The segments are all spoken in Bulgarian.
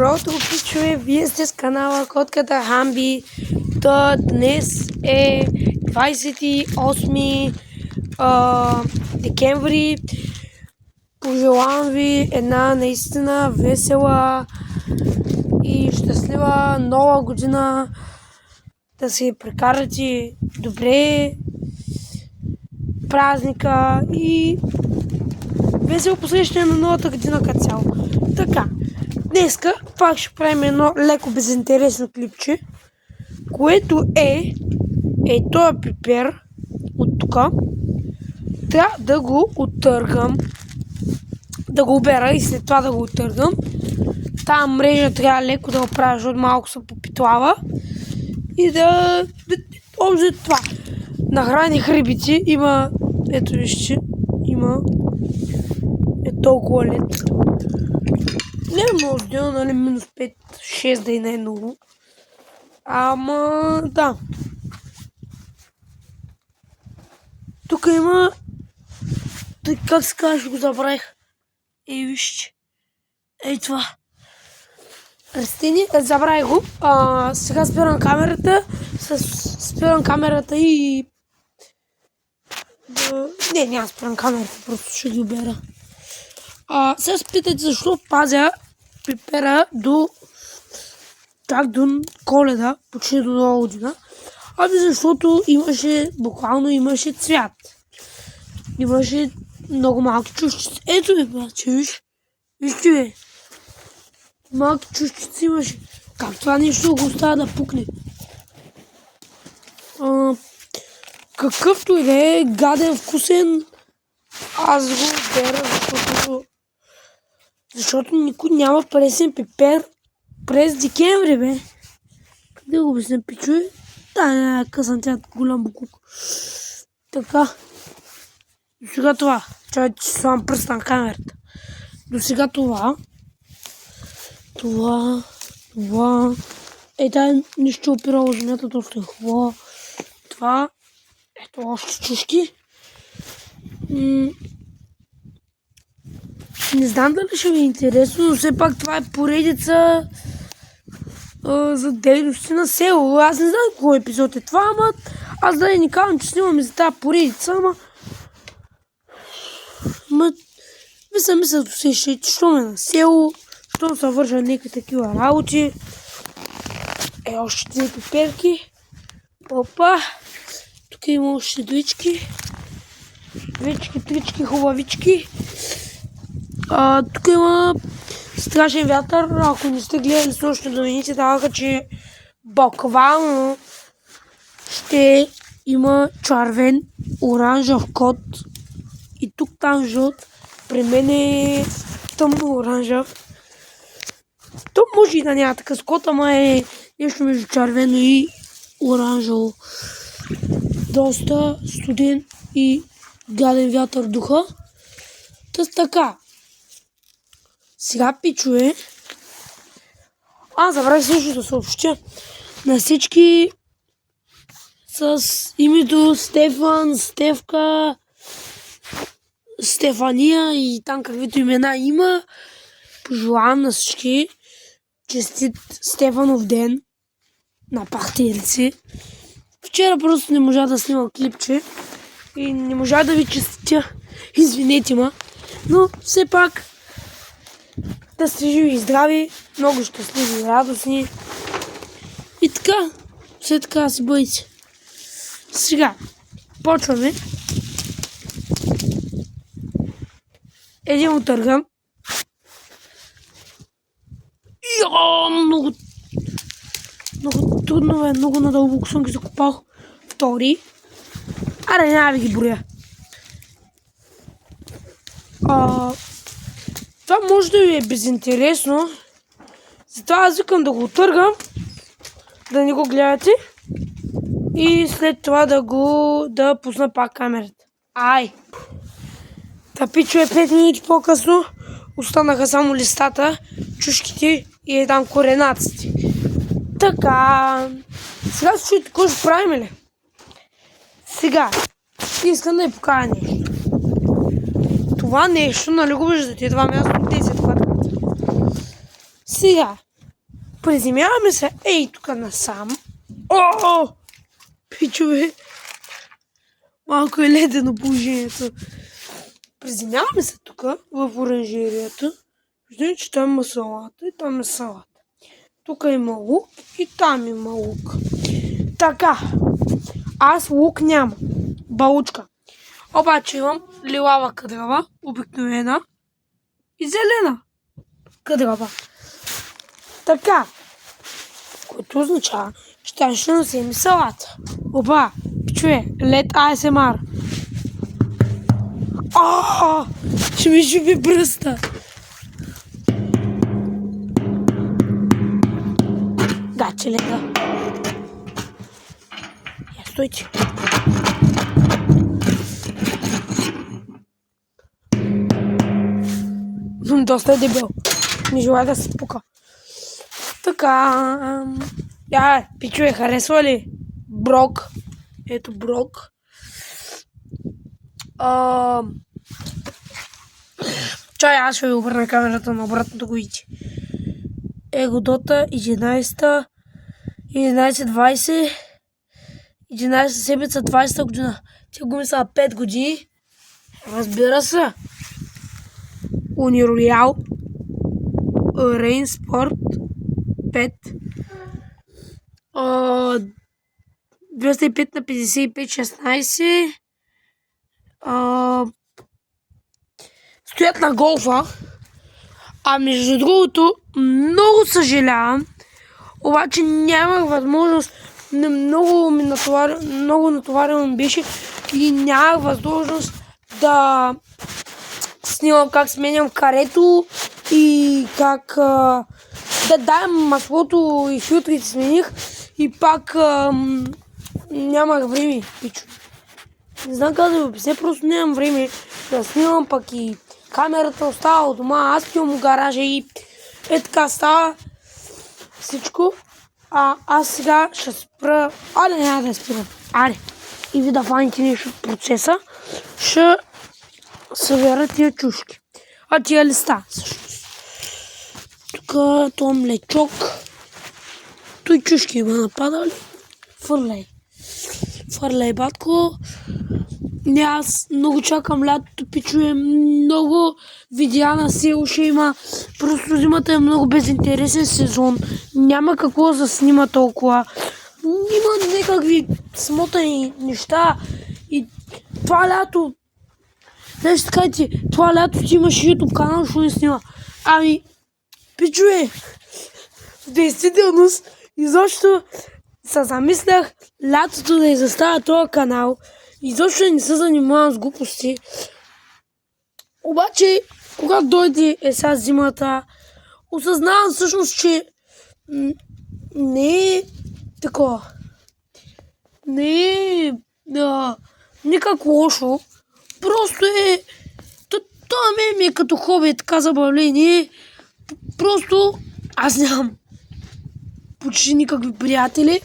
Добро утро, пичове! Вие сте с канала Котката Хамби. Днес е 28 декември. Пожелавам ви една наистина весела и щастлива нова година. Да се прекарате добре празника и весело посрещане на новата година като цяло. Така, днеска пак ще правим едно леко безинтересно клипче, което е този пипер от тук. Трябва да го оттъргам, да го обера и след това да го оттъргам. Тая мрежа трябва леко да оправя, защото малко се попитлава. И да общо това. Нахраних рибици, има, ето вижте, има толкова лед. Не е много сделно, нали, минус 5-6 да и не е много. Ама, да. Тук има, как се казва, го забравих. Ей, вижте. Ей това. Растение, забравих го. Сега спирам камерата. Спирам камерата и... Не, няма спирам камерата, просто ще ги обера. Сега се питайте защо пазя пипера до Коледа, почти до Нова година. Защото буквално имаше цвят. Имаше много малки чушчици. Ето ви, братче, виж. Вижте ви. Малки чушчици имаше. Как това нещо го оставя да пукне? Какъвто и да е гаден, вкусен, аз го бера, защото никой няма пресен пипер през декември, бе. Къде го обясня, пичове? Да, късан тя голям букук. Така. До сега това. Чай, че слагам пръст на камерата. До сега това. Това. Тай нищо опирало земята, доста е хубаво. Това. Ето още чушки. Не знам дали ще ви е интересно, но все пак това е поредица за дейности на село. Аз не знам кой епизод е това, ама аз да не казвам, че снимаме за тази поредица, ама мисля да се ще, че щом е на село, щом се вършат някакви такива работи. Още тези пиперки. Опа! Тук има още двички. Двички, трички, хубавички. Тук има страшен вятър. Ако не сте гледали с нощни новините, даваха, че буквално ще има червен, оранжев код и тук там жълт. При мен е тъмно оранжев. То може и да няма такъв код, ама е нещо между червено и оранжево. Доста студен и гаден вятър духа. Така. Сега, пичове, забравих също да съобщя на всички с името Стефан, Стефка, Стефания и там каквито имена има. Пожелавам на всички честит Стефанов ден на пахтерици. Вчера просто не можа да снимам клипче и не можа да ви честитя. Извинете ма, но все пак да сте живи и здрави, много щастливи и радостни. И така, все така си бъдете. Сега, почваме. Един отъргам. Много трудно е, много надълбоко съм ги закопал. Втори. Аре, няма ви ги броя. Това може да ви е безинтересно. Затова аз викам да го отъргам, да не го гледате и след това да пусна пак камерата. Пичове 5 минути по-късно останаха само листата, чушките и там коренаците. Така, сега се чуете какво ще правим ли? Сега, искам да ви покажа нещо. Това нещо, нали го виждате, това място 10 квадрата. Сега, Приземяваме се, ей, тук насам. О, пичове! Малко е ледено положението. Приземяваме се тук, в оранжерията. Виждаме, че там има салата и там е салата. Тук има лук и там има лук. Така, аз лук нямам. Балучка. Обаче имам лилава къдрава, обикновена и зелена къдрава. Така, което означава, че там ще носим и салата. Опа, пичове, лед ASMR. Ще ми шипи бръста. Гаче леда. Я стойте. Доста е дебел. Не желая да се пука. Така. Пичове, харесва ли? Брок. Ето брок. Чай, аз ще ви обърна камерата на обратното го видите. Егодота 11-та, 11-20, 11 седмица 20-та година. Тя гуми са 5 години. Разбира се. Униролиал. Рейн Спорт 5. 205 на 55 16. Стоят на голфа. А между другото, много съжалявам, обаче нямах възможност, много натоварено беше и нямах възможност да снимам как сменям карето и как да дам маслото и филтрите смених и пак нямах време, пичо. Не знам как да ви обясня, просто нямам време да снимам, пък и камерата остава от дома, аз пивам в гаража и така става всичко. Аз сега ще спра, няма да спирам, и ви да фаните нещо от процеса, ще събера тия чушки, тия листа всъщност. Тук това млечок, той чушки има нападали, фърляй батко. Не, аз много чакам лятото, пичуе, много видеа на село ще има. Просто зимата е много безинтересен сезон. Няма какво да снима толкова. Има някакви смотани неща. И това лято, нещо така ти, това лято ти имаш YouTube канал, ще не снима. Пичуе, в действителност, изобщо се замислях лятото да изоставя този канал. Изобщо не се занимавам с глупости. Обаче, когато дойде сега зимата, осъзнавам всъщност, че не е такова. Не е никак лошо. Просто е... Това ми е като хоби, така забавление. Просто аз нямам почти никакви приятели.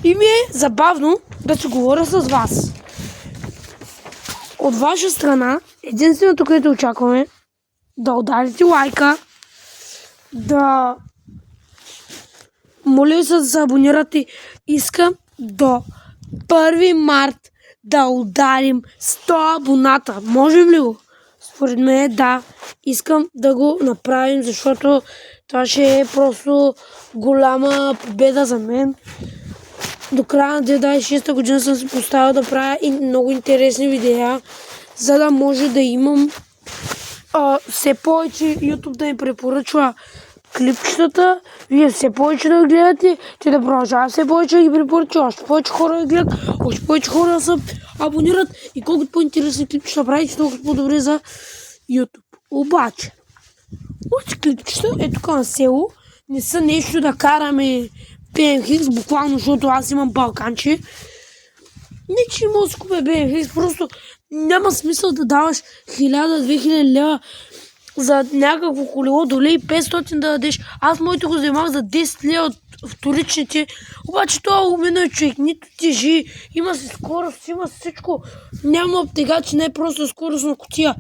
И ми е забавно да се говоря с вас. От ваша страна, единственото, което очакваме, да ударите лайка, да моля се да се абонирате. Искам до 1 март да ударим 100 абоната. Можем ли го? Според мен да. Искам да го направим, защото това ще е просто голяма победа за мен. До края на 2026 година съм си поставил да правя и много интересни видеа, за да може да имам все повече YouTube да ми препоръчва клипчетата, вие все повече да гледате, че да продължава все повече да ги препоръчва, още повече хора да гледат, още повече хора да се абонират и колкото по-интересни клипчета правите, толкова по-добре за YouTube. Обаче клипчета е тук на село, не са нещо да караме BMX, буквално, защото аз имам балканче. Не, че не мога да си купя BMX, просто няма смисъл да даваш 1000-2000 лева за някакво колело, доле и 500 да дадеш. Аз моите го вземах за 10 лева от вторичните, обаче това умено е човек, нито тежи, има си скорост, има всичко, няма обтегач, не е просто скоростна кутия.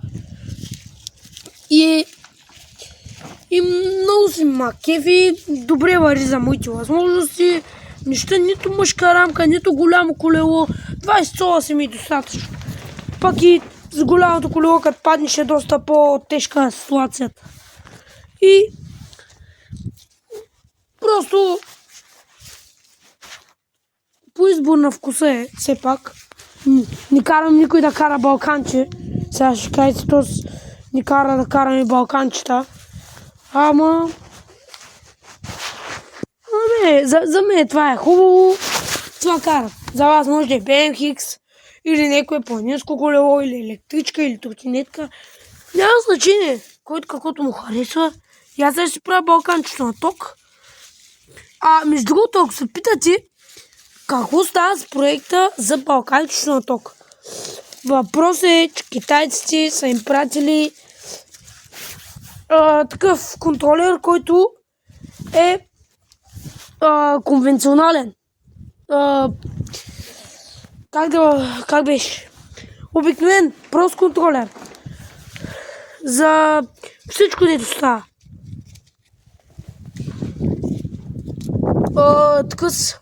И И много си ма кефи, добре вари за моите възможности. Неща, нито мъжка рамка, нито голямо колело. 20 сола си ми е достатъчно. Пак и с голямото колело, като паднеш е доста по-тежка ситуацията. И просто по избор на вкуса е, все пак. Не карам никой да кара балканче. Сега ще кажете, то ни кара да караме балканчета. Ама не, за мен това е хубаво. Това карам. За вас може да е BMX или някое планинско колело, или електричка, или тротинетка. Няма значение. Който каквото му харесва. И аз ще си правя балканчето на ток. Между другото, ако се питате какво става с проекта за балканчето на ток. Въпросът е, че китайците са им пратили такъв контролер, който е конвенционален. Как беше? Обикновен, прост контролер. За всичко не достава. Такъс.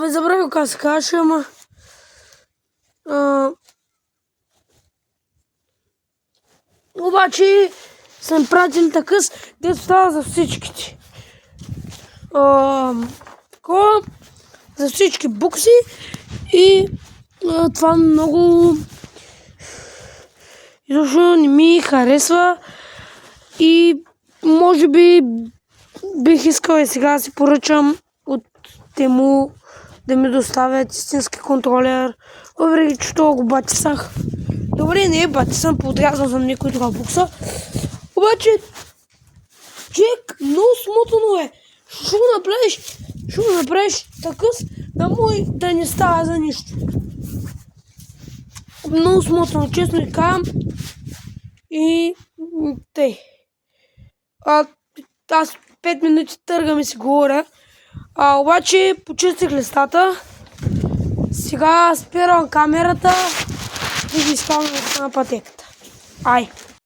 Забравя как се каже, ама обаче съм пратил такъс, дето става за всичките. Такова, за всички букси и това много изобщо не ми харесва и може би бих искал и сега да си поръчам от Тему да ми доставят истински контролер, въпреки че това го батисах. Добре, не е батисан, подрязал съм някой друга букса. Обаче, чек, много смотано е. Що го направиш такъс, да мой да не става за нищо. Много смотано, честно ви казвам. И тъй. Аз 5 минути търгам и си говоря. Обаче почистих листата. Сега спирам камерата и ги изпълням на пътеката. Ай!